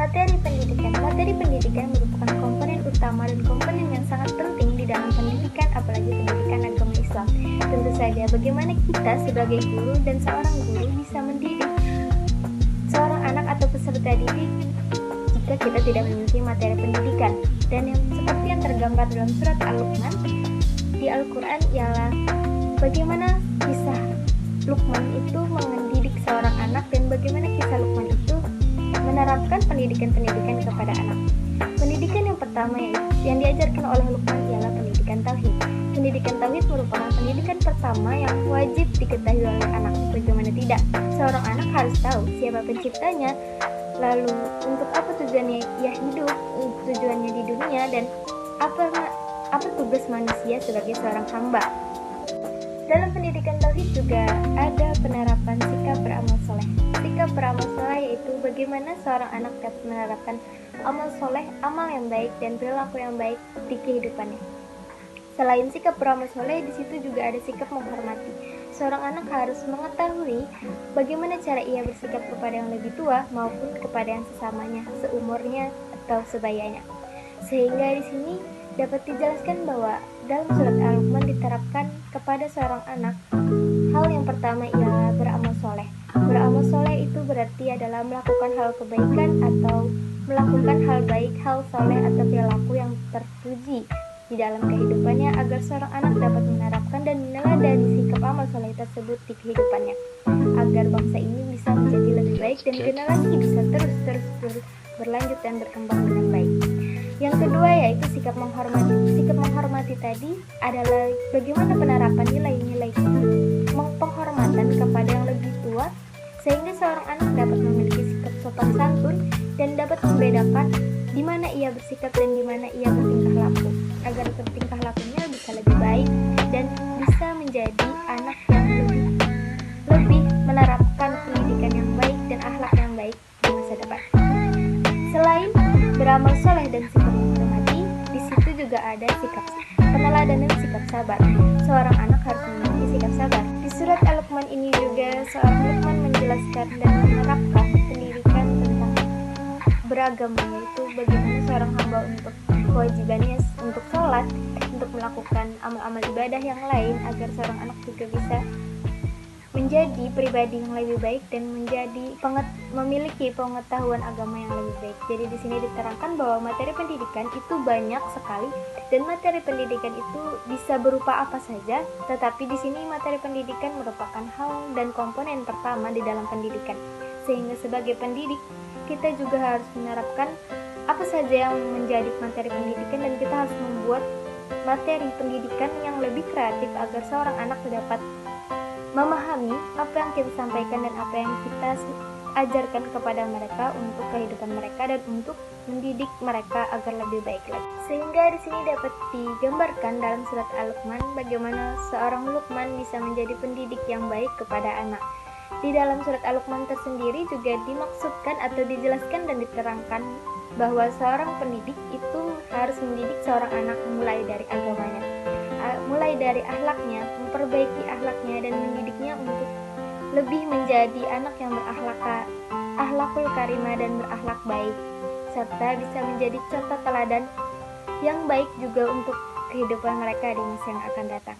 Materi pendidikan merupakan komponen utama dan komponen yang sangat penting di dalam pendidikan, apalagi pendidikan agama Islam. Tentu saja bagaimana kita sebagai guru dan seorang guru bisa mendidik seorang anak atau peserta didik jika kita tidak memiliki materi pendidikan. Dan yang seperti yang tergambar dalam surat Al-Luqman di Al-Quran ialah bagaimana kisah Luqman itu mendidik seorang anak dan bagaimana kisah Luqman itu menerapkan pendidikan-pendidikan kepada anak. Pendidikan yang pertama yang diajarkan oleh Luqman ialah pendidikan tauhid. Pendidikan tauhid merupakan pendidikan pertama yang wajib diketahui oleh anak. Bagaimana tidak? Seorang anak harus tahu siapa penciptanya, lalu untuk apa tujuannya ia hidup, tujuannya di dunia, dan apa tugas manusia sebagai seorang hamba. Dalam pendidikan tauhid juga ada penerapan sikap beramal soleh. Sikap beramal soleh yaitu bagaimana seorang anak dapat menerapkan amal soleh, amal yang baik dan perilaku yang baik di kehidupannya. Selain sikap beramal soleh, di situ juga ada sikap menghormati. Seorang anak harus mengetahui bagaimana cara ia bersikap kepada yang lebih tua maupun kepada yang sesamanya, seumurnya atau sebayanya. Sehingga di sini dapat dijelaskan bahwa dalam surat Al-Luqman diterapkan kepada seorang anak. Hal yang pertama ialah beramal soleh. Beramal soleh itu berarti adalah melakukan hal kebaikan atau melakukan hal baik, hal soleh atau perilaku yang terpuji di dalam kehidupannya agar seorang anak dapat menerapkan dan meneladani sikap amal soleh tersebut di kehidupannya, agar bangsa ini bisa menjadi lebih baik dan generasi bisa terus berlanjut dan berkembang dengan baik. Yang kedua yaitu sikap menghormati. Sikap menghormati tadi adalah bagaimana penerapan nilai-nilai penghormatan kepada yang lebih tua sehingga seorang anak dapat memiliki sikap sopan santun dan dapat membedakan di mana ia bersikap dan di mana ia bertingkah laku agar bertingkah lakunya bisa lebih baik dan bisa menjadi anak yang lebih menerapkan pendidikan yang baik dan akhlak yang baik di masa depan. Selain beramal soleh dan sikap menghormati, di situ juga ada sikap peneladanan sikap sabar. Seorang anak harus memiliki sikap sabar. Di surat Al-Luqman ini juga seorang Luqman menjelaskan dan menerapkan pendidikan tentang beragama, yaitu bagaimana seorang hamba untuk kewajibannya untuk sholat, untuk melakukan amal-amal ibadah yang lain agar seorang anak juga bisa menjadi pribadi yang lebih baik dan memiliki pengetahuan agama yang lebih baik. Jadi di sini diterangkan bahwa materi pendidikan itu banyak sekali dan materi pendidikan itu bisa berupa apa saja, tetapi di sini materi pendidikan merupakan hal dan komponen pertama di dalam pendidikan. Sehingga sebagai pendidik kita juga harus menerapkan apa saja yang menjadi materi pendidikan dan kita harus membuat materi pendidikan yang lebih kreatif agar seorang anak dapat memahami apa yang kita sampaikan dan apa yang kita ajarkan kepada mereka untuk kehidupan mereka dan untuk mendidik mereka agar lebih baik lagi. Sehingga di sini dapat digambarkan dalam surat Al-Luqman bagaimana seorang Luqman bisa menjadi pendidik yang baik kepada anak. Di dalam surat Al-Luqman tersendiri juga dimaksudkan atau dijelaskan dan diterangkan bahwa seorang pendidik itu harus mendidik seorang anak mulai dari agamanya, mulai dari akhlaknya, memperbaiki akhlaknya dan mendidiknya untuk lebih menjadi anak yang berakhlakul karimah dan berakhlak baik, serta bisa menjadi contoh teladan yang baik juga untuk kehidupan mereka di masa yang akan datang.